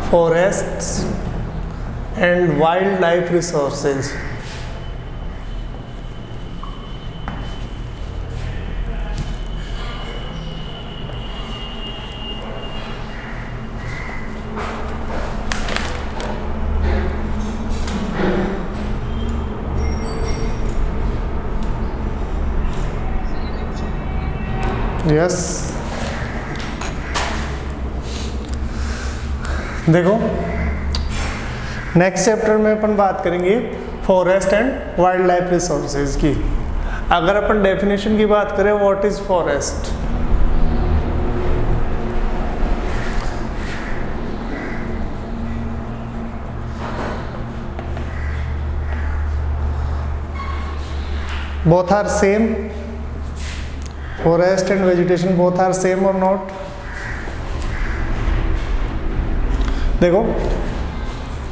forests and wildlife resources. Yes, देखो next chapter में अपन बात करेंगे forest and wild life resources की। अगर अपन डेफिनेशन की बात करें, what is forest? Both are same, forest and vegetation both are same or not? देखो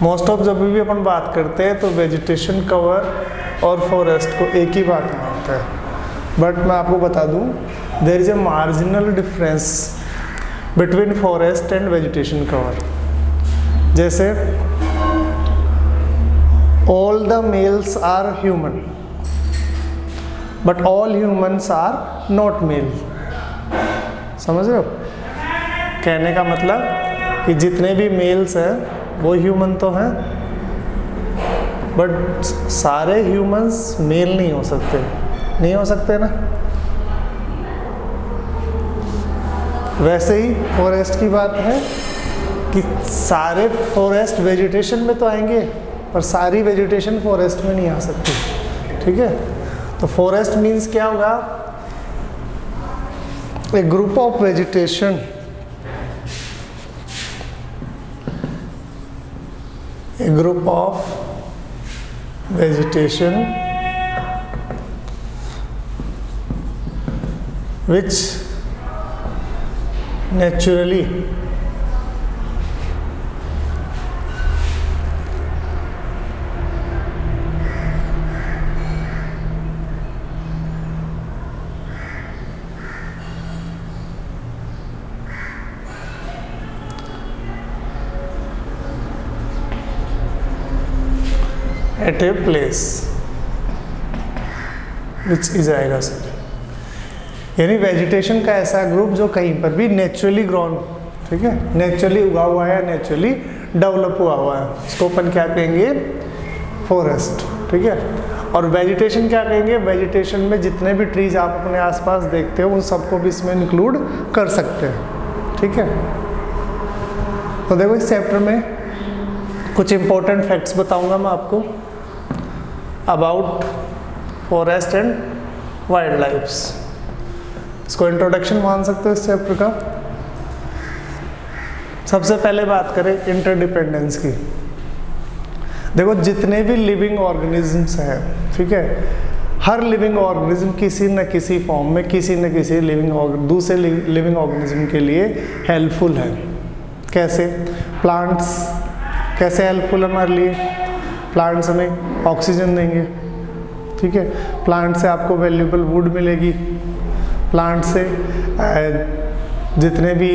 मोस्ट ऑफ जब भी अपन बात करते हैं तो वेजिटेशन कवर और फॉरेस्ट को एक ही बात मानते हैं, बट मैं आपको बता दूं there is a marginal difference between forest and vegetation cover. जैसे all the males are human but all humans are not male. समझ रहे हो? कहने का मतलब कि जितने भी मेल्स हैं वो ह्यूमन तो हैं, बट सारे ह्यूमंस मेल नहीं हो सकते, नहीं हो सकते ना। वैसे ही फॉरेस्ट की बात है कि सारे फॉरेस्ट वेजिटेशन में तो आएंगे, पर सारी वेजिटेशन फॉरेस्ट में नहीं आ सकती। ठीक है, तो फॉरेस्ट मीन्स क्या होगा? A group of vegetation, a group of vegetation which naturally at a place which is आएगा सर, यानी वेजिटेशन का ऐसा ग्रुप जो कहीं पर भी नेचुरली ग्रोन, ठीक है, नेचुरली उगा हुआ है, नेचुरली डेवलप हुआ हुआ है, उसको अपन क्या कहेंगे? फॉरेस्ट। ठीक है, और वेजिटेशन क्या कहेंगे? वेजिटेशन में जितने भी ट्रीज आप अपने आसपास देखते हो उन सबको भी इसमें इंक्लूड कर सकते हैं। ठीक है, तो देखो इस चैप्टर में कुछ इंपॉर्टेंट फैक्ट्स बताऊंगा मैं आपको about forest and wild lifes. इसको इंट्रोडक्शन मान सकते हो इस चैप्टर का। सबसे पहले बात करें इंटरडिपेंडेंस की। देखो जितने भी लिविंग ऑर्गेनिजम्स हैं, ठीक है, हर लिविंग ऑर्गेनिज्म किसी न किसी फॉर्म में किसी न किसी दूसरे लिविंग ऑर्गेनिज्म के लिए हेल्पफुल है। कैसे? प्लांट्स कैसे हेल्पफुल है हमारे लिए? प्लांट्स हमें ऑक्सीजन देंगे, ठीक है, प्लांट से आपको वैल्यूएबल वुड मिलेगी, प्लांट से जितने भी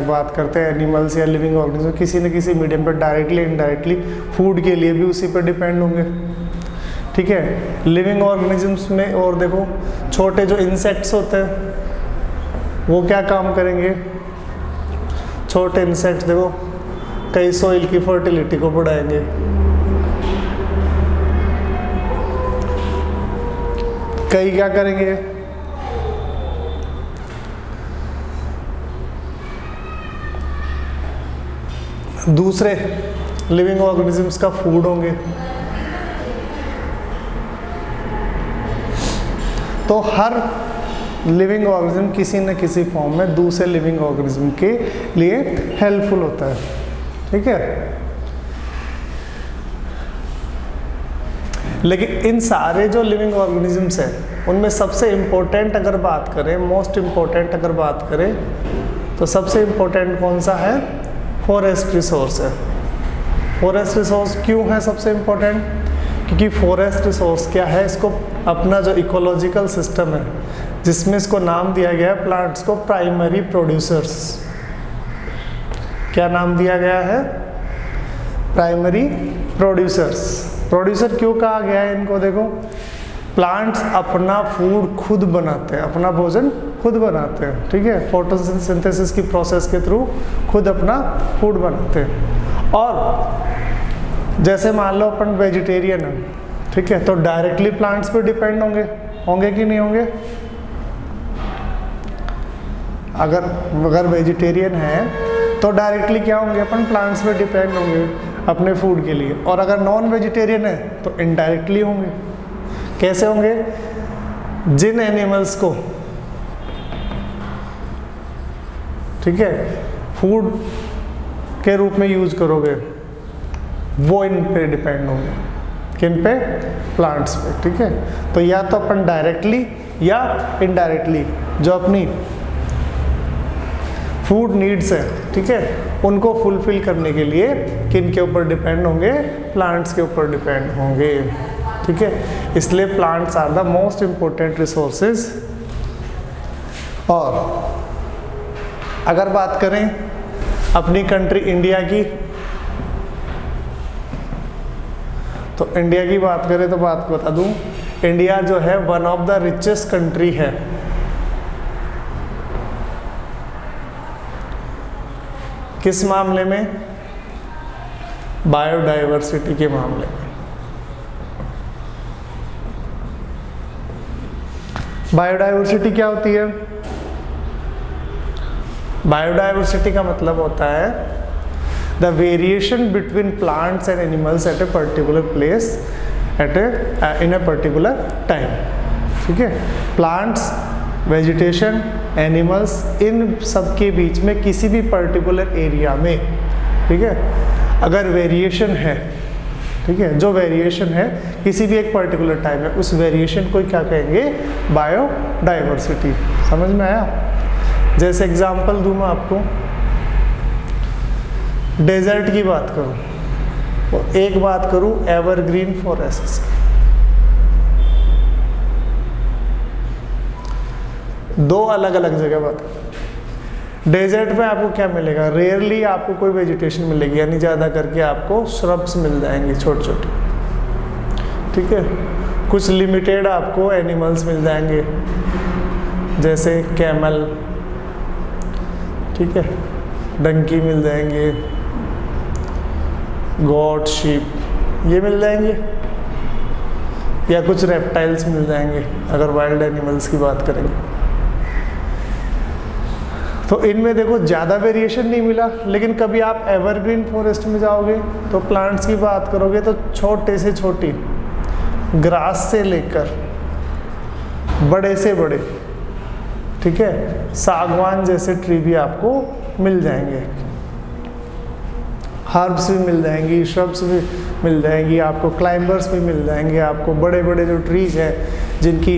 बात करते हैं एनिमल्स या लिविंग ऑर्गेनिज्म किसी न किसी मीडियम पर डायरेक्टली इनडायरेक्टली फूड के लिए भी उसी पर डिपेंड होंगे। ठीक है, लिविंग ऑर्गेनिजम्स में और देखो छोटे जो इंसेक्ट्स होते हैं वो क्या काम करेंगे? छोटे इंसेक्ट्स देखो कई सॉइल की फर्टिलिटी को बढ़ाएंगे, कई क्या करेंगे? दूसरे लिविंग ऑर्गेनिजम्स का फूड होंगे। तो हर लिविंग ऑर्गेनिज्म किसी न किसी फॉर्म में दूसरे लिविंग ऑर्गेनिज्म के लिए हेल्पफुल होता है। ठीक है, लेकिन इन सारे जो लिविंग ऑर्गेनिजम्स हैं उनमें सबसे इम्पोर्टेंट अगर बात करें, मोस्ट इम्पोर्टेंट अगर बात करें तो सबसे इम्पोर्टेंट कौन सा है? फॉरेस्ट रिसोर्स है। फॉरेस्ट रिसोर्स क्यों है सबसे इम्पोर्टेंट? क्योंकि फॉरेस्ट रिसोर्स क्या है? इसको अपना जो इकोलॉजिकल सिस्टम है जिसमें इसको नाम दिया गया है प्लांट्स को प्राइमरी प्रोड्यूसर्स। क्या नाम दिया गया है? Primary producers. प्रोड्यूसर क्यों कहा गया है इनको? देखो, प्लांट्स अपना फूड खुद बनाते हैं, अपना भोजन खुद बनाते हैं, ठीक है, फोटोसिंथेसिस की प्रोसेस के थ्रू खुद अपना फूड बनाते हैं। और जैसे मान लो अपन वेजिटेरियन है, ठीक है, तो डायरेक्टली प्लांट्स पे डिपेंड होंगे कि नहीं होंगे? अगर वेजिटेरियन है तो डायरेक्टली क्या होंगे अपन? प्लांट्स पे डिपेंड होंगे अपने फूड के लिए। और अगर नॉन वेजिटेरियन है तो इनडायरेक्टली होंगे। कैसे होंगे? जिन एनिमल्स को, ठीक है, फूड के रूप में यूज करोगे वो इन पे डिपेंड होंगे। किन पे? प्लांट्स पे, ठीक है। तो या तो अपन डायरेक्टली या इनडायरेक्टली जो अपनी फूड नीड्स है, ठीक है, उनको फुलफिल करने के लिए किन के ऊपर डिपेंड होंगे? प्लांट्स के ऊपर डिपेंड होंगे, ठीक है। इसलिए plants are the most important resources. और अगर बात करें अपनी कंट्री इंडिया की, तो इंडिया की बात करें तो बात बता दूं, इंडिया जो है one of the richest country है। किस मामले में? बायोडाइवर्सिटी के मामले में। बायोडाइवर्सिटी क्या होती है? बायोडाइवर्सिटी का मतलब होता है the variation between plants and animals at a particular place in a particular time, ठीक है। प्लांट्स, वेजिटेशन, एनिमल्स, इन सब के बीच में किसी भी पर्टिकुलर एरिया में, ठीक है, अगर वेरिएशन है, ठीक है, जो वेरिएशन है किसी भी एक पर्टिकुलर टाइम में, उस वेरिएशन को क्या कहेंगे? बायोडाइवर्सिटी। समझ में आया? जैसे एग्जांपल दूं मैं आपको, डेजर्ट की बात करूं और एक बात करूं एवरग्रीन फॉरेस्ट की, दो अलग अलग जगह बात करें। डेजर्ट में आपको क्या मिलेगा? रेयरली आपको कोई वेजिटेशन मिलेगी, यानी ज़्यादा करके आपको श्रब्स मिल जाएंगे छोटे छोटे, ठीक है। कुछ लिमिटेड आपको एनिमल्स मिल जाएंगे जैसे कैमल, ठीक है, डंकी मिल जाएंगे, गॉट, शीप, ये मिल जाएंगे, या कुछ रेप्टाइल्स मिल जाएंगे अगर वाइल्ड एनिमल्स की बात करेंगे। तो इनमें देखो ज़्यादा वेरिएशन नहीं मिला, लेकिन कभी आप एवरग्रीन फॉरेस्ट में जाओगे तो प्लांट्स की बात करोगे तो छोटे से छोटी ग्रास से लेकर बड़े से बड़े, ठीक है, सागवान जैसे ट्री भी आपको मिल जाएंगे, हर्ब्स भी मिल जाएंगी, श्रब्स भी मिल जाएंगी आपको, क्लाइंबर्स भी मिल जाएंगे आपको। बड़े बड़े जो ट्रीज हैं जिनकी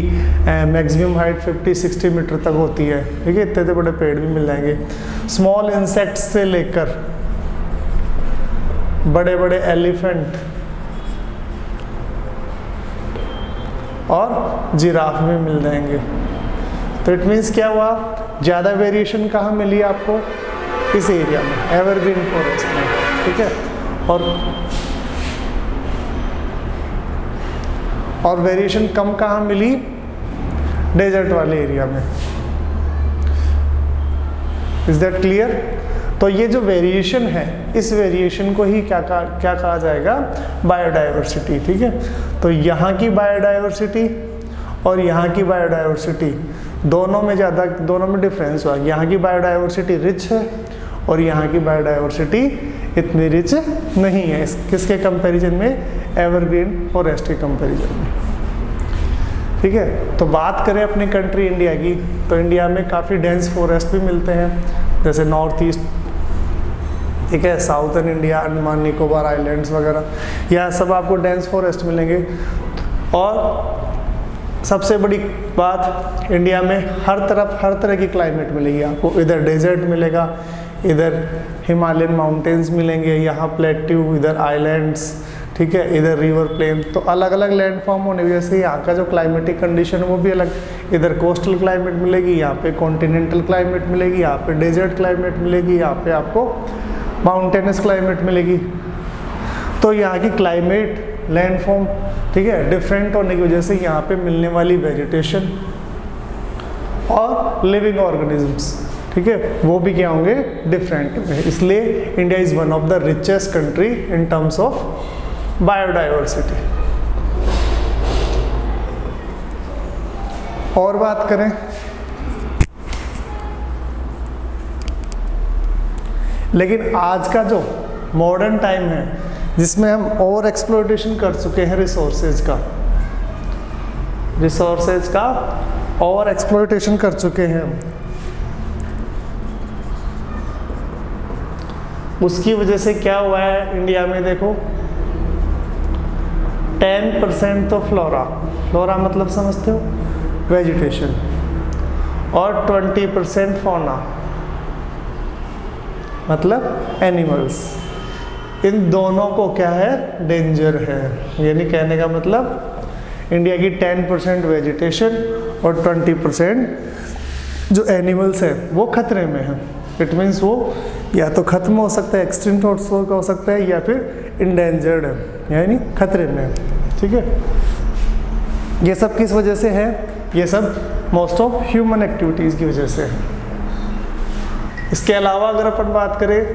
मैक्सिमम हाइट 50-60 मीटर तक होती है, ठीक है, इतने बड़े पेड़ भी मिल जाएंगे। स्मॉल इंसेक्ट्स से लेकर बड़े बड़े एलिफेंट और जिराफ भी मिल जाएंगे। तो इट मीन्स क्या हुआ? ज़्यादा वेरिएशन कहाँ मिली आपको? इस एरिया में, एवरग्रीन फॉरेस्ट में, ठीक है। और वेरिएशन कम कहाँ मिली? डेजर्ट वाले एरिया में। Is that clear? तो ये जो वेरिएशन है, इस वेरिएशन को ही क्या कहा जाएगा? बायोडाइवर्सिटी, ठीक है। तो यहाँ की बायोडाइवर्सिटी और यहाँ की बायोडाइवर्सिटी दोनों में डिफरेंस हुआ। यहाँ की बायोडाइवर्सिटी रिच है और यहाँ की बायोडाइवर्सिटी इतनी रिच नहीं है। किसके कंपैरिजन में? एवरग्रीन फॉरेस्ट के कंपैरिजन में, ठीक है। तो बात करें अपनी कंट्री इंडिया की, तो इंडिया में काफ़ी डेंस फॉरेस्ट भी मिलते हैं, जैसे नॉर्थ ईस्ट, ठीक है, southern India, Andaman Nicobar islands वगैरह, यह सब आपको डेंस फॉरेस्ट मिलेंगे। और सबसे बड़ी बात, इंडिया में हर तरह की क्लाइमेट मिलेगी आपको। इधर डेजर्ट मिलेगा, इधर हिमालयन माउंटेन्स मिलेंगे, यहाँ प्लेट्यू, इधर आइलैंड्स, ठीक है, इधर रिवर प्लेन। तो अलग अलग लैंड फॉर्म होने की वजह से यहाँ का जो क्लाइमेटिक कंडीशन है वो भी अलग। इधर कोस्टल क्लाइमेट मिलेगी, यहाँ पे कॉन्टिनेंटल क्लाइमेट मिलेगी, यहाँ पे डेजर्ट क्लाइमेट मिलेगी, यहाँ पे आपको माउंटेनस क्लाइमेट मिलेगी। तो यहाँ की क्लाइमेट, लैंडफॉर्म, ठीक है, डिफरेंट होने की वजह से यहाँ पे मिलने वाली वेजिटेशन और लिविंग ऑर्गेनिजम्स, ठीक है, वो भी क्या होंगे, डिफरेंट होंगे। इसलिए India is one of the richest country in terms of biodiversity. और बात करें, लेकिन आज का जो मॉडर्न टाइम है जिसमें हम ओवर एक्सप्लॉयटेशन कर चुके हैं रिसोर्सेज का ओवर एक्सप्लॉयटेशन कर चुके हैं हम, उसकी वजह से क्या हुआ है इंडिया में, देखो 10% तो फ्लोरा मतलब समझते हो, वेजिटेशन, और 20% फौना मतलब एनिमल्स। इन दोनों को क्या है, डेंजर है। यानी कहने का मतलब इंडिया की 10% वेजिटेशन और 20% जो एनिमल्स है वो खतरे में है। इट मीन्स वो या तो खत्म हो सकता है, एक्सटिंक्ट हो सकता है, या फिर इंडेंजर्ड है, यानी खतरे में है, ठीक है। ये सब किस वजह से है, ये सब मोस्ट ऑफ ह्यूमन एक्टिविटीज़ की वजह से है। इसके अलावा अगर अपन बात करें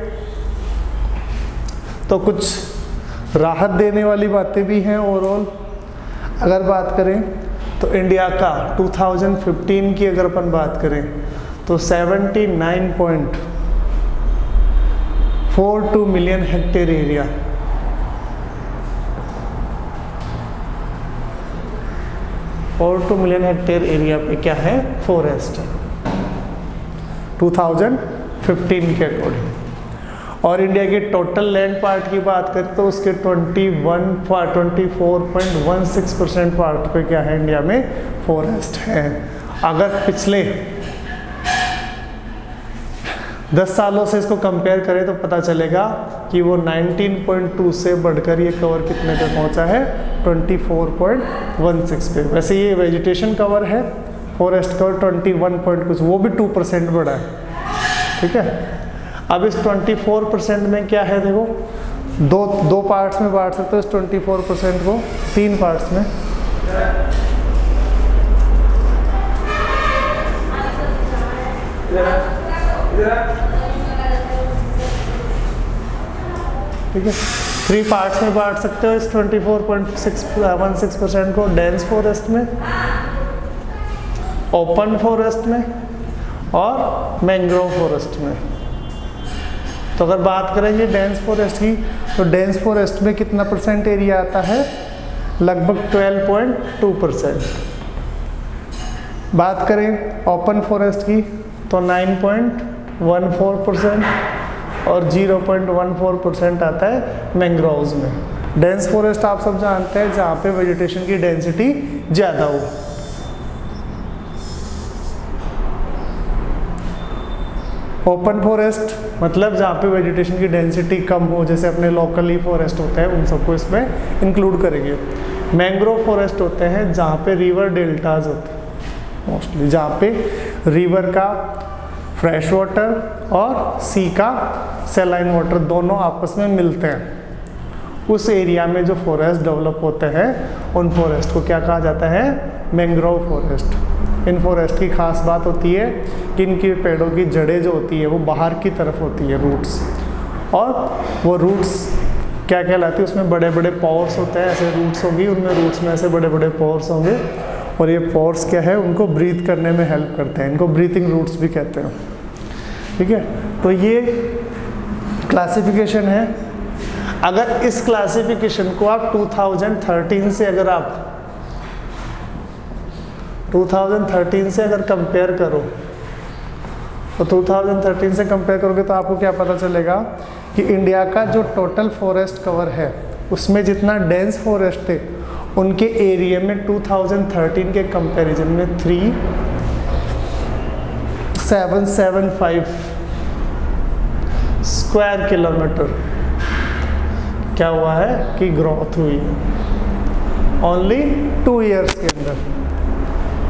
तो कुछ राहत देने वाली बातें भी हैं ओवरऑल। अगर बात करें तो इंडिया का 2015 की अगर अपन बात करें तो 79.42 million hectare area, 42 million hectare area पे क्या है, फॉरेस्ट है 2015 के अकॉर्डिंग। और इंडिया के टोटल लैंड पार्ट की बात करें तो उसके 24.16% पार्ट पे क्या है, इंडिया में फॉरेस्ट है। अगर पिछले 10 सालों से इसको कंपेयर करें तो पता चलेगा कि वो 19.2 से बढ़कर ये कवर कितने पे पहुंचा है, 24.16 पे। वैसे ये वेजिटेशन कवर है, फॉरेस्ट कवर 21 पॉइंट कुछ, वो भी 2% बढ़ा है, ठीक है। अब इस 24% में क्या है, देखो दो पार्ट्स में बांट सकते हो इस 24% को, 3 पार्ट्स में। ठीक है, 3 पार्ट्स में बांट सकते हो इस 24.16% को, डेंस फॉरेस्ट में, ओपन फॉरेस्ट में और मैंग्रोव फॉरेस्ट में। तो अगर बात करेंगे डेंस फॉरेस्ट की तो डेंस फॉरेस्ट में कितना परसेंट एरिया आता है, लगभग 12.2%। बात करें ओपन फॉरेस्ट की तो 9.14% और 0.14% आता है मैंग्रोव्स में। डेंस फॉरेस्ट आप सब जानते हैं जहाँ पे वेजिटेशन की डेंसिटी ज़्यादा हो। ओपन फॉरेस्ट मतलब जहाँ पे वेजिटेशन की डेंसिटी कम हो, जैसे अपने लोकली फॉरेस्ट होते हैं उन सबको इसमें इंक्लूड करेंगे। मैंग्रोव फॉरेस्ट होते हैं जहाँ पे रिवर डेल्टाज होते हैं मोस्टली, जहाँ पे रिवर का फ्रेश वाटर और सी का सैलाइन वाटर दोनों आपस में मिलते हैं। उस एरिया में जो फॉरेस्ट डेवलप होते हैं उन फॉरेस्ट को क्या कहा जाता है, मैंग्रोव फॉरेस्ट। इन फॉरेस्ट की खास बात होती है कि इनके पेड़ों की जड़ें जो होती है वो बाहर की तरफ होती है, रूट्स, और वो रूट्स क्या कहलाती है, उसमें बड़े बड़े पोर्स होते हैं, ऐसे रूट्स होंगी, उनमें रूट्स में ऐसे बड़े बड़े पोर्स होंगे, और ये पोर्स क्या है, उनको ब्रीथ करने में हेल्प करते हैं, इनको ब्रीथिंग रूट्स भी कहते हैं, ठीक है। तो ये क्लासिफिकेशन है। अगर इस क्लासिफिकेशन को आप 2013 से अगर आप 2013 से अगर कंपेयर करो तो 2013 से कंपेयर करोगे तो आपको क्या पता चलेगा कि इंडिया का जो टोटल फॉरेस्ट कवर है उसमें जितना डेंस फॉरेस्ट थे उनके एरिया में 2013 के कंपैरिजन में 3775 स्क्वायर किलोमीटर क्या हुआ है कि ग्रोथ हुई है ओनली 2 ईयर्स के अंदर।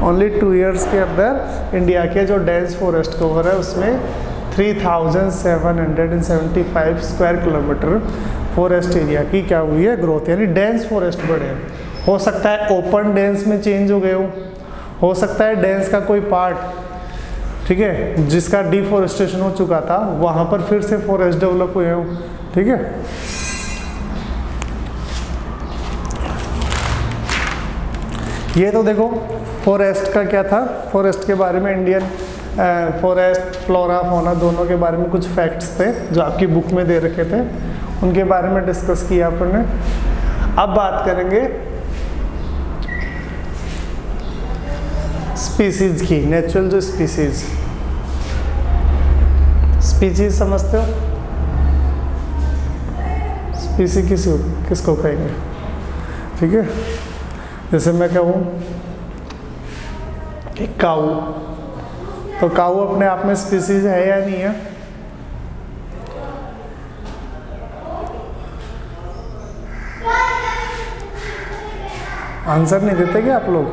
ओनली 2 ईयर्स के अंदर इंडिया के जो डेंस फॉरेस्ट कवर है उसमें 3775 स्क्वायर किलोमीटर फॉरेस्ट एरिया की क्या हुई है, ग्रोथ, यानी डेंस फॉरेस्ट बढ़े हैं। हो सकता है ओपन डेंस में चेंज हो गए हो सकता है डेंस का कोई पार्ट, ठीक है, जिसका डिफॉरेस्टेशन हो चुका था वहां पर फिर से फॉरेस्ट डेवलप हुए हो, ठीक है। ये तो देखो फॉरेस्ट का क्या था, फॉरेस्ट के बारे में, इंडियन फॉरेस्ट, फ्लोरा, फौना दोनों के बारे में कुछ फैक्ट्स थे जो आपकी बुक में दे रखे थे, उनके बारे में डिस्कस किया अपन ने। अब बात करेंगे स्पीसीज की, नेचुरल जो स्पीसीज, स्पीसीज समझते हो, स्पीसी किसको कहेंगे, ठीक है। जैसे मैं कहूँ कि काऊ, तो काऊ अपने आप में स्पीसीज है या नहीं है? आंसर नहीं देते क्या आप लोग?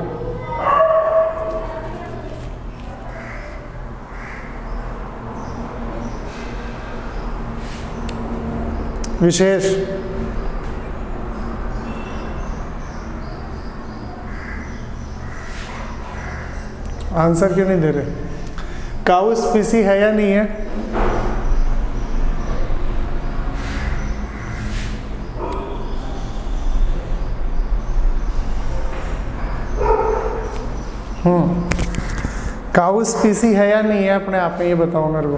विशेष, आंसर क्यों नहीं दे रहे? काऊ स्पीसी है या नहीं है? काऊ स्पीसी है या नहीं है अपने आप में, ये बताओ मेरे को।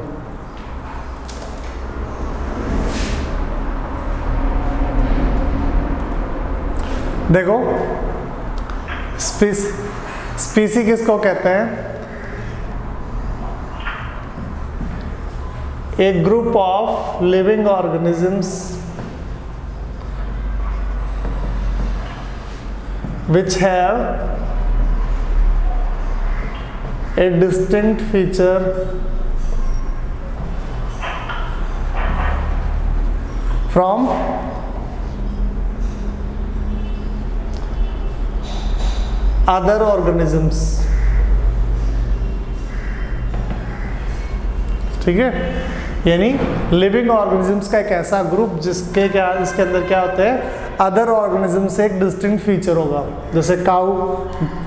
देखो स्पीसी किसको कहते हैं? एक group of living organisms which have a distinct feature from other organisms, ठीक है। यानी लिविंग ऑर्गेनिजम्स का एक ऐसा ग्रुप जिसके अंदर क्या होते हैं, अदर ऑर्गेनिज्म से एक डिस्टिंक्ट फीचर होगा। जैसे काऊ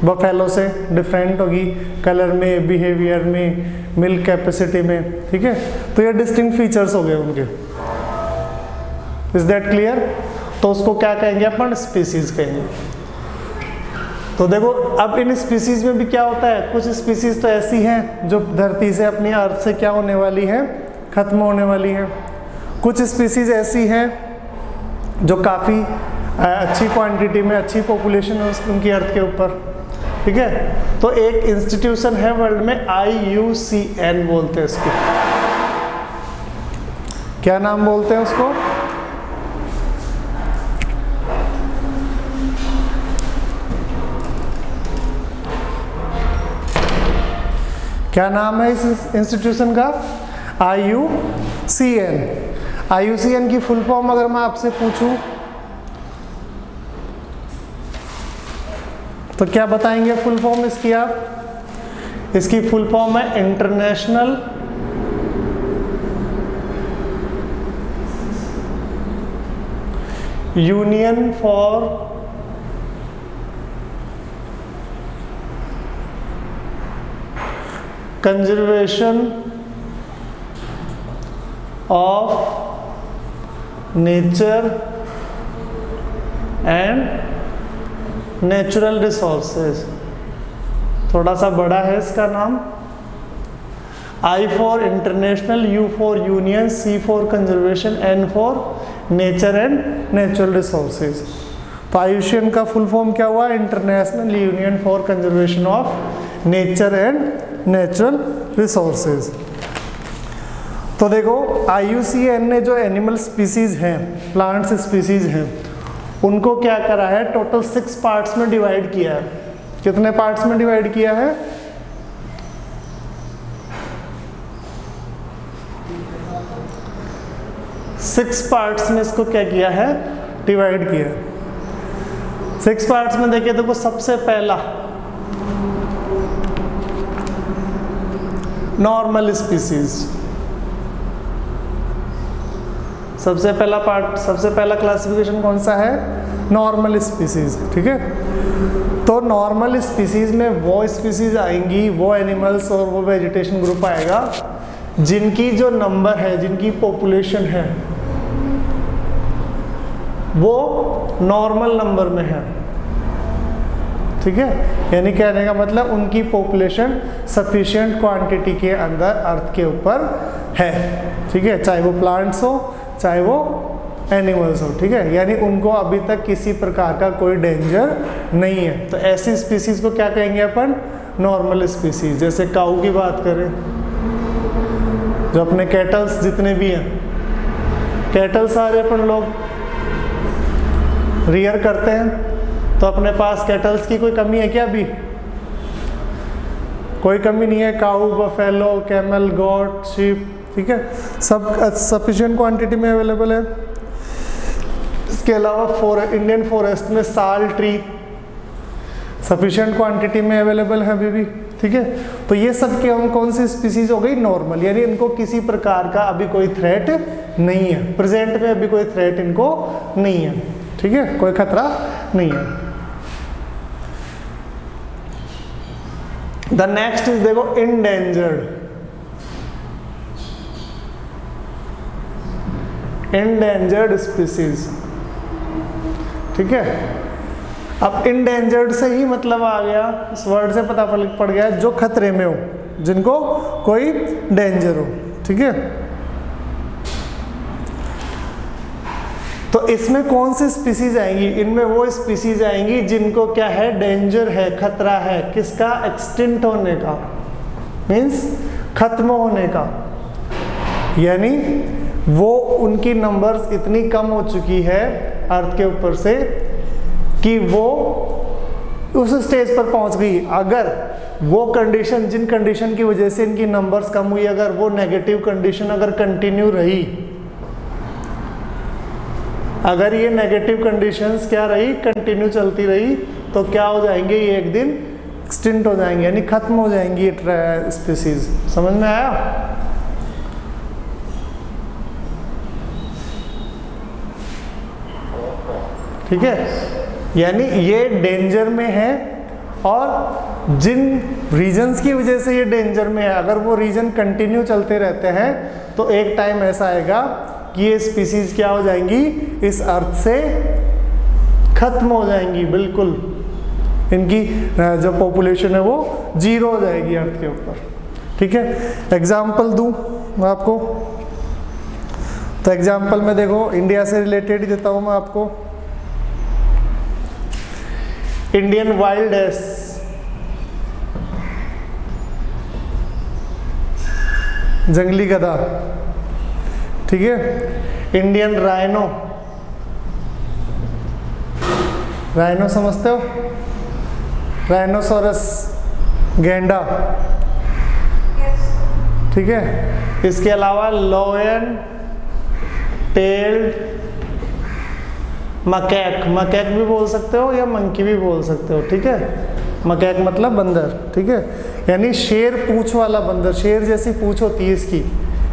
बफेलो से डिफरेंट होगी कलर में, बिहेवियर में, मिल्क कैपेसिटी में, ठीक है। तो ये डिस्टिंक्ट फीचर्स हो गए उनके। Is that clear? तो उसको क्या कहेंगे अपन? स्पीसीज कहेंगे। तो देखो अब इन स्पीसीज में भी क्या होता है, कुछ स्पीसीज तो ऐसी हैं जो धरती से, अपनी अर्थ से क्या होने वाली है, खत्म होने वाली है। कुछ स्पीसीज ऐसी हैं जो काफ़ी अच्छी क्वांटिटी में, अच्छी पॉपुलेशन है उनकी अर्थ के ऊपर, ठीक है। तो एक इंस्टीट्यूशन है वर्ल्ड में, IUCN बोलते हैं इसको। क्या नाम बोलते हैं उसको? क्या नाम है इस इंस्टीट्यूशन का? IUCN। IUCN की फुल फॉर्म अगर मैं आपसे पूछूं तो क्या बताएंगे फुल फॉर्म इसकी आप? इसकी फुल फॉर्म है international union for conservation of nature and natural resources. थोड़ा सा बड़ा है इसका नाम। I for international, U for union, C for conservation, N for nature and natural resources. तो IUCN का फुल फॉर्म क्या हुआ? International union for conservation of nature and natural resources. तो देखो IUCN ने जो एनिमल स्पीसीज हैं, प्लांट्स स्पीसीज हैं, उनको क्या करा है, टोटल 6 पार्ट्स में डिवाइड किया है। कितने पार्ट्स में डिवाइड किया है? 6 पार्ट्स में इसको क्या किया है, डिवाइड किया है। 6 पार्ट्स में देखिए, देखो सबसे पहला नॉर्मल स्पीसीज, सबसे पहला पार्ट, सबसे पहला क्लासिफिकेशन कौन सा है? Normal species. ठीक है, तो नॉर्मल स्पीसीज में वो स्पीसीज आएंगी, वो एनिमल्स और वो वेजिटेशन ग्रुप आएगा जिनकी जो नंबर है, जिनकी पॉपुलेशन है वो नॉर्मल नंबर में है। ठीक है, यानी कहने का मतलब उनकी पॉपुलेशन सफिशिएंट क्वांटिटी के अंदर अर्थ के ऊपर है। ठीक है, चाहे वो प्लांट्स हो चाहे वो एनिमल्स हो। ठीक है, यानी उनको अभी तक किसी प्रकार का कोई डेंजर नहीं है। तो ऐसी स्पीसीज को क्या कहेंगे अपन? Normal species. जैसे काऊ की बात करें, जो अपने कैटल्स जितने भी हैं, कैटल सारे अपन लोग रियर करते हैं, तो अपने पास कैटल्स की कोई कमी है क्या? अभी कोई कमी नहीं है। काऊ, बफेलो, कैमल, गोट, शीप, ठीक है, सब सफिशिएंट क्वांटिटी में अवेलेबल है। इसके अलावा इंडियन फॉरेस्ट में साल ट्री सफिशिएंट क्वांटिटी में अवेलेबल है अभी भी। ठीक है, तो ये सब के हम कौन सी स्पीसीज हो गई? नॉर्मल, यानी इनको किसी प्रकार का अभी कोई थ्रेट नहीं है, प्रेजेंट में अभी कोई थ्रेट इनको नहीं है। ठीक है, कोई खतरा नहीं है। द नेक्स्ट इज देखो इंडेंजर्ड। Endangered species. ठीक है, अब इंडेंजर्ड से ही मतलब आ गया, इस वर्ड से पता पड़ गया जो खतरे में हो, जिनको कोई डेंजर हो। ठीक है, तो इसमें कौन सी स्पीसीज आएंगी? इनमें वो स्पीसीज आएंगी जिनको क्या है? डेंजर है, खतरा है। किसका? एक्सटिंक्ट होने का, मीन्स खत्म होने का। यानी वो उनकी नंबर्स इतनी कम हो चुकी है अर्थ के ऊपर से कि वो उस स्टेज पर पहुंच गई। अगर वो कंडीशन, जिन कंडीशन की वजह से इनकी नंबर्स कम हुई, अगर वो नेगेटिव कंडीशन अगर कंटिन्यू रही, अगर ये नेगेटिव कंडीशंस क्या रही? कंटिन्यू चलती रही, तो क्या हो जाएंगे? ये एक दिन एक्सटिंक्ट हो जाएंगे, यानी खत्म हो जाएंगी ये स्पीसीज। समझ में आया? ठीक है, यानी ये डेंजर में है, और जिन रीजन्स की वजह से ये डेंजर में है, अगर वो रीजन कंटिन्यू चलते रहते हैं तो एक टाइम ऐसा आएगा कि ये स्पीसीज क्या हो जाएंगी? इस अर्थ से खत्म हो जाएंगी, बिल्कुल इनकी जो पॉपुलेशन है वो 0 हो जाएगी अर्थ के ऊपर। ठीक है, एग्जाम्पल दूं मैं आपको, तो एग्जाम्पल में देखो इंडिया से रिलेटेड ही देता हूं मैं आपको। इंडियन वाइल्ड एस, जंगली गधा। ठीक है, इंडियन राइनो, राइनो समझते हो? राइनोसोरस, गैंडा। ठीक है, इसके अलावा लॉयन टेल्ड मकैक, मकैक भी बोल सकते हो या मंकी भी बोल सकते हो। ठीक है, मकैक मतलब बंदर। ठीक है, यानी शेर पूंछ वाला बंदर, शेर जैसी पूंछ होती है इसकी,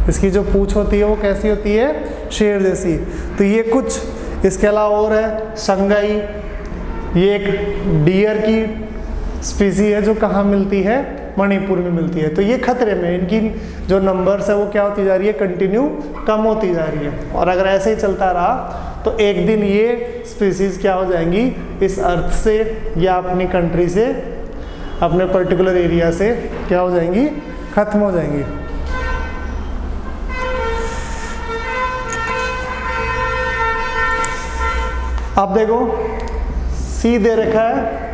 इसकी जो पूंछ होती है वो कैसी होती है? शेर जैसी। तो ये कुछ, इसके अलावा और है संगाई, ये एक डियर की स्पीसी है जो कहाँ मिलती है? मणिपुर में मिलती है। तो ये खतरे में, इनकी जो नंबर्स है वो क्या होती जा रही है? कंटिन्यू कम होती जा रही है। और अगर ऐसे ही चलता रहा तो एक दिन ये स्पीसीज क्या हो जाएंगी? इस अर्थ से या अपनी कंट्री से, अपने पर्टिकुलर एरिया से क्या हो जाएंगी? खत्म हो जाएंगी। अब देखो सी दे रखा है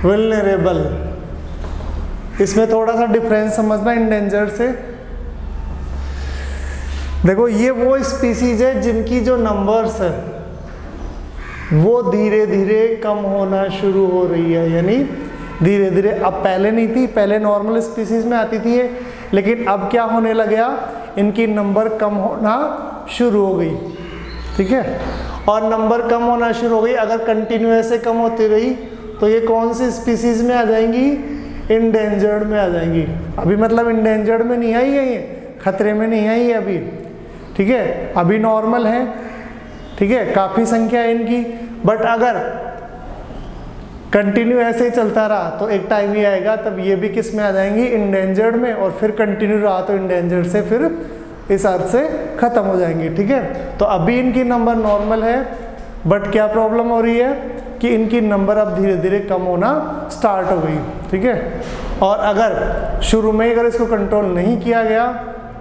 वल्नरेबल। इसमें थोड़ा सा डिफरेंस समझना इंडेंजर्ड से। देखो ये वो स्पीसीज है जिनकी जो नंबर्स है वो धीरे धीरे कम होना शुरू हो रही है, यानी धीरे धीरे। अब पहले नहीं थी, पहले नॉर्मल स्पीसीज में आती थी ये, लेकिन अब क्या होने लग गया? इनकी नंबर कम होना शुरू हो गई। ठीक है, और नंबर कम होना शुरू हो गई, अगर कंटिन्यू ऐसे कम होती रही तो ये कौन सी स्पीसीज में आ जाएंगी? इंडेंजर्ड में आ जाएंगी। अभी मतलब इंडेंजर्ड में नहीं आई है, ये खतरे में नहीं है ये अभी, ठीक है, अभी नॉर्मल है, ठीक है, काफ़ी संख्या है इनकी। बट अगर कंटिन्यू ऐसे ही चलता रहा तो एक टाइम ही आएगा तब ये भी किस में आ जाएंगी, इंडेंजर्ड में, और फिर कंटिन्यू रहा तो इंडेंजर्ड से फिर इस अर्थ से ख़त्म हो जाएंगी, ठीक है। तो अभी इनकी नंबर नॉर्मल है, बट क्या प्रॉब्लम हो रही है कि इनकी नंबर अब धीरे धीरे कम होना स्टार्ट हो गई, ठीक है। और अगर शुरू में अगर इसको कंट्रोल नहीं किया गया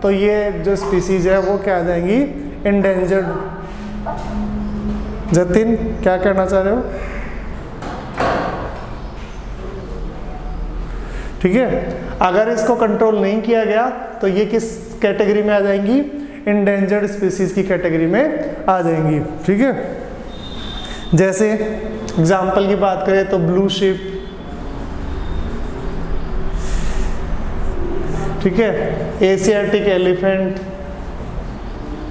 तो ये जो स्पीसीज है वो क्या आ जाएंगी, इंडेंजर्ड। जतिन क्या कहना चाह रहे हो? ठीक है, अगर इसको कंट्रोल नहीं किया गया तो ये किस कैटेगरी में आ जाएंगी, इंडेंजर्ड स्पीसीज की कैटेगरी में आ जाएंगी, ठीक है। जैसे एग्जाम्पल की बात करें तो ब्लू शिप, ठीक है, एशियाटिक एलिफेंट,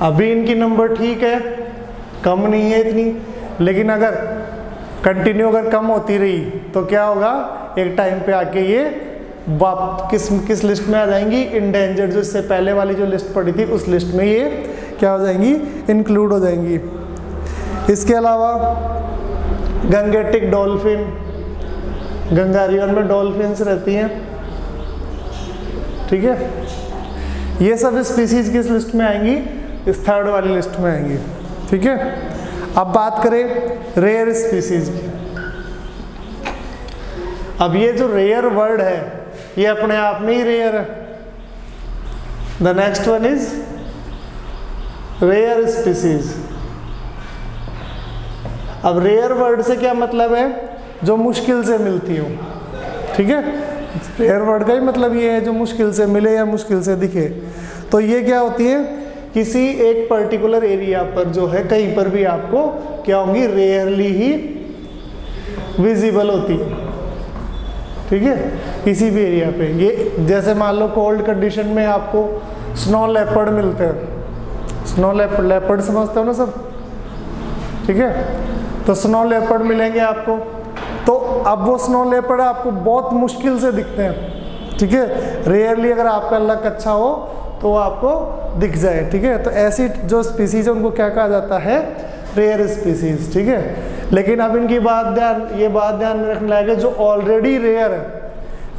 अभी इनकी नंबर ठीक है, कम नहीं है इतनी, लेकिन अगर कंटिन्यू अगर कम होती रही तो क्या होगा, एक टाइम पे आके ये किस लिस्ट में आ जाएंगी, इंडेंजर्ड। जो इससे पहले वाली जो लिस्ट पड़ी थी उस लिस्ट में ये क्या हो जाएंगी, इंक्लूड हो जाएंगी। इसके अलावा गंगेटिक डॉल्फिन, गंगा रिवर में डॉल्फिन्स रहती हैं, ठीक है, ये सब स्पीसीज किस लिस्ट में आएंगी, इस थर्ड वाली लिस्ट में आएंगी, ठीक है। अब बात करें रेयर स्पीसीज की। अब ये जो रेयर वर्ड है ये अपने आप में ही रेयर है। The next one is rare species. अब रेयर वर्ड से क्या मतलब है, जो मुश्किल से मिलती हो, ठीक है, रेयर वर्ड का ही मतलब ये है जो मुश्किल से मिले या मुश्किल से दिखे। तो ये क्या होती है, किसी एक पर्टिकुलर एरिया पर जो है कहीं पर भी आपको क्या होंगी, रेयरली ही विजिबल होती है, ठीक है, किसी भी एरिया पे। ये जैसे मान लो कोल्ड कंडीशन में आपको स्नो लेपर्ड मिलते हैं, स्नो लेपर्ड समझते हो ना सब, ठीक है, तो स्नो लेपर्ड मिलेंगे आपको। तो अब वो स्नो लेपर्ड आपको बहुत मुश्किल से दिखते हैं, ठीक है, रेयरली अगर आपका लक अच्छा हो तो वो आपको दिख जाए, ठीक है। तो ऐसी जो स्पीसीज है उनको क्या कहा जाता है, रेयर स्पीसीज, ठीक है। लेकिन अब इनकी ये बात ध्यान में रखने लायक है, जो ऑलरेडी रेयर है,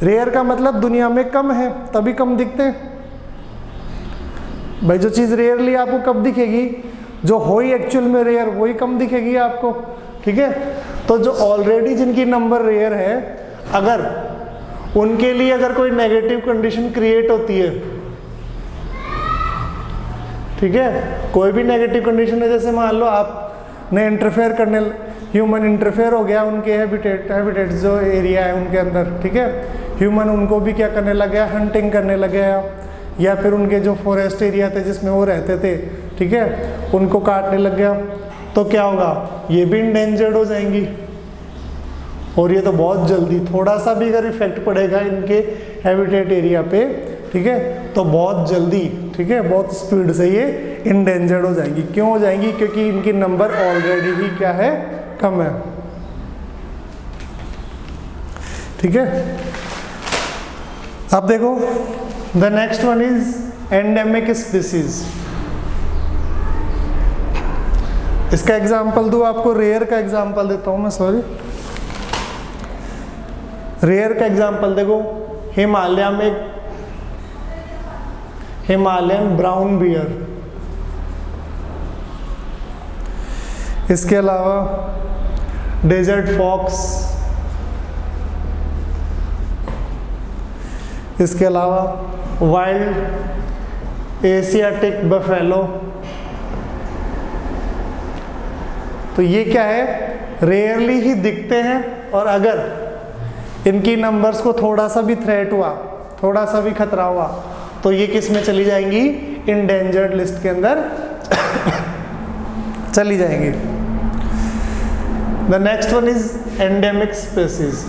रेयर का मतलब दुनिया में कम है तभी कम दिखते हैं भाई। जो चीज़ रेयरली आपको कब दिखेगी, जो हो ही एक्चुअल में रेयर वही कम दिखेगी आपको, ठीक है। तो जो ऑलरेडी जिनकी नंबर रेयर है, अगर उनके लिए अगर कोई नेगेटिव कंडीशन क्रिएट होती है, ठीक है, कोई भी नेगेटिव कंडीशन है, जैसे मान लो आपने इंटरफेयर करने, ह्यूमन इंटरफेयर हो गया उनके हैबिटेट जो एरिया है उनके अंदर, ठीक है, ह्यूमन उनको भी क्या करने लग गया, हंटिंग करने लग गया, या फिर उनके जो फॉरेस्ट एरिया थे जिसमें वो रहते थे, ठीक है, उनको काटने लग गया, तो क्या होगा, ये भी इंडेंजर्ड हो जाएंगी। और ये तो बहुत जल्दी, थोड़ा सा भी अगर इफेक्ट पड़ेगा इनके हैबिटेट एरिया पे, ठीक है, तो बहुत जल्दी, ठीक है, बहुत स्पीड से ये इंडेंजर्ड हो जाएंगी। क्यों हो जाएंगी, क्योंकि इनकी नंबर ऑलरेडी ही क्या है, कम है, ठीक है। अब देखो the next one is endemic species. इसका एग्जांपल दूं आपको, रेयर का एग्जांपल देता हूं मैं, सॉरी, रेयर का एग्जांपल देखो, हिमालय में हिमालयन ब्राउन बियर, इसके अलावा डेजर्ट फॉक्स, इसके अलावा वाइल्ड एशियाटिक बफेलो। तो ये क्या है, रेयरली ही दिखते हैं, और अगर इनकी नंबर्स को थोड़ा सा भी थ्रेट हुआ, थोड़ा सा भी खतरा हुआ, तो ये किस में चली जाएंगी, इंडेंजर्ड लिस्ट के अंदर चली जाएंगी। The next one is endemic species.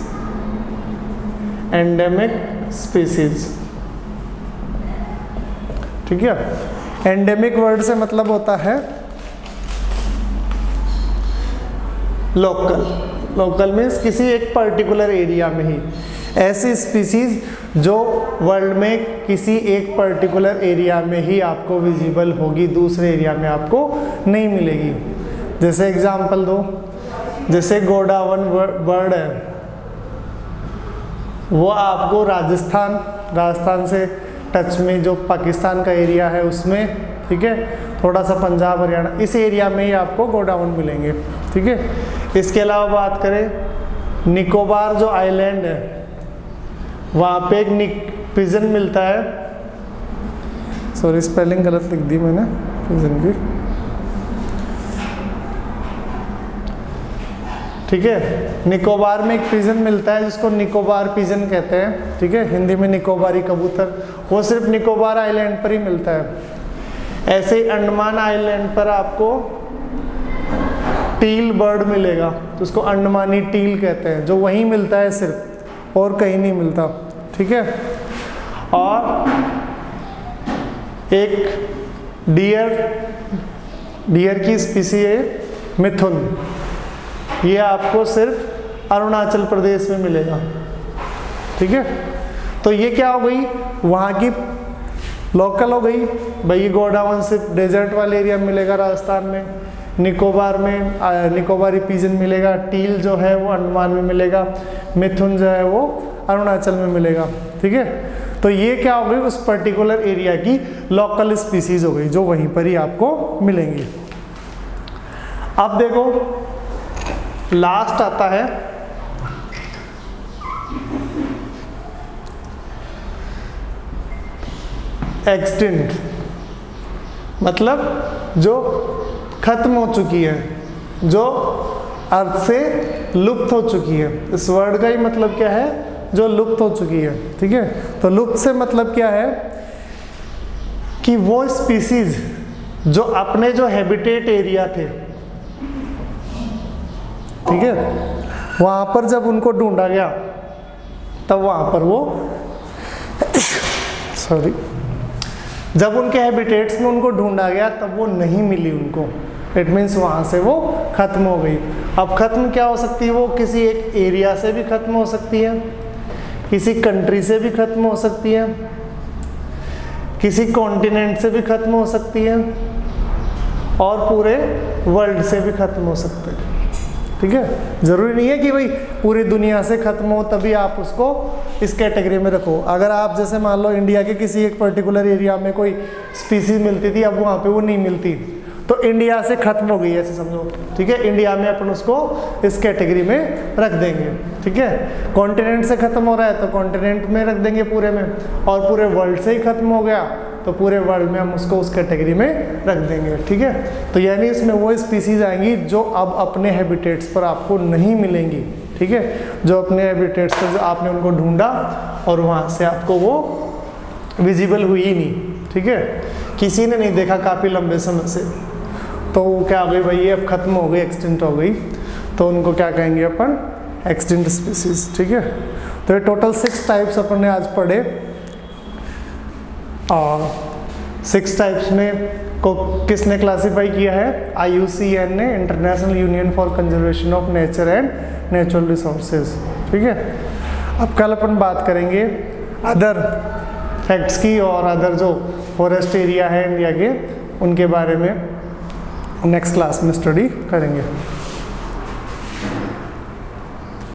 Endemic species, ठीक है। एंडेमिक वर्ड से मतलब होता है लोकल। लोकल मीन्स किसी एक पर्टिकुलर एरिया में ही ऐसी स्पीसीज जो वर्ल्ड में किसी एक पर्टिकुलर एरिया में ही आपको विजिबल होगी, दूसरे एरिया में आपको नहीं मिलेगी। जैसे एग्जांपल दो, जैसे गोडावन बर्ड है, वो आपको राजस्थान से टच में जो पाकिस्तान का एरिया है उसमें, ठीक है, थोड़ा सा पंजाब हरियाणा इस एरिया में ही आपको गोडाउन मिलेंगे, ठीक है। इसके अलावा बात करें निकोबार जो आइलैंड है, वहाँ पे एक पिजन मिलता है, सॉरी स्पेलिंग गलत लिख दी मैंने पिजन की, ठीक है। निकोबार में एक पिजन मिलता है जिसको निकोबार पिजन कहते हैं, ठीक है, हिंदी में निकोबारी कबूतर, वो सिर्फ निकोबार आइलैंड पर ही मिलता है। ऐसे ही अंडमान आइलैंड पर आपको टील बर्ड मिलेगा, तो उसको अंडमानी टील कहते हैं, जो वहीं मिलता है सिर्फ, और कहीं नहीं मिलता, ठीक है। और एक डियर की स्पीसी है मिथुन, ये आपको सिर्फ अरुणाचल प्रदेश में मिलेगा, ठीक है। तो ये क्या हो गई, वहाँ की लोकल हो गई भाई। गोडावन सिर्फ डेजर्ट वाले एरिया में मिलेगा राजस्थान में, निकोबार में निकोबारी पिजन मिलेगा, टील जो है वो अंडमान में मिलेगा, मिथुन जो है वो अरुणाचल में मिलेगा, ठीक है। तो ये क्या हो गई, उस पर्टिकुलर एरिया की लोकल स्पीसीज हो गई जो वहीं पर ही आपको मिलेंगी। अब देखो लास्ट आता है एक्सटिंक्ट, मतलब जो खत्म हो चुकी है, जो अर्थ से लुप्त हो चुकी है। इस वर्ड का ही मतलब क्या है, जो लुप्त हो चुकी है, ठीक है। तो लुप्त से मतलब क्या है कि वो स्पीसीज जो अपने जो हैबिटेट एरिया थे, ठीक है, वहां पर जब उनको ढूंढा गया तब वहां पर वो सॉरी जब उनके हैबिटेट्स में उनको ढूंढा गया तब वो नहीं मिली उनको, इट मीन्स वहाँ से वो खत्म हो गई। अब खत्म क्या हो सकती है, वो किसी एक एरिया से भी खत्म हो सकती है, किसी कंट्री से भी खत्म हो सकती है, किसी कॉन्टिनेंट से भी खत्म हो सकती है, और पूरे वर्ल्ड से भी खत्म हो सकते हैं, ठीक है। ज़रूरी नहीं है कि भाई पूरी दुनिया से खत्म हो तभी आप उसको इस कैटेगरी में रखो। अगर आप जैसे मान लो इंडिया के किसी एक पर्टिकुलर एरिया में कोई स्पीसीज मिलती थी, अब वहाँ पे वो नहीं मिलती, तो इंडिया से खत्म हो गई ऐसे समझो, ठीक है। इंडिया में अपन उसको इस कैटेगरी में रख देंगे, ठीक है। कॉन्टिनेंट से खत्म हो रहा है तो कॉन्टिनेंट में रख देंगे पूरे में, और पूरे वर्ल्ड से ही खत्म हो गया तो पूरे वर्ल्ड में हम उसको उस कैटेगरी में रख देंगे, ठीक है। तो यानी इसमें वो स्पीसीज आएंगी जो अब अपने हैबिटेट्स पर आपको नहीं मिलेंगी, ठीक है, जो अपने हैबिटेट्स पर जो आपने उनको ढूंढा और वहाँ से आपको वो विजिबल हुई ही नहीं, ठीक है, किसी ने नहीं देखा काफ़ी लंबे समय से, तो क्या हो गई भाई, ये अब खत्म हो गई, एक्सटिंक्ट हो गई, तो उनको क्या कहेंगे अपन, एक्सटिंक्ट स्पीसीज, ठीक है। तो ये टोटल 6 टाइप्स अपन ने आज पढ़े, और 6 टाइप्स में को किसने क्लासीफाई किया है, IUCN ने, international union for conservation of nature and natural resources, ठीक है। अब कल अपन बात करेंगे अदर फैक्ट्स की, और अदर जो फॉरेस्ट एरिया है इंडिया के उनके बारे में नेक्स्ट क्लास में स्टडी करेंगे।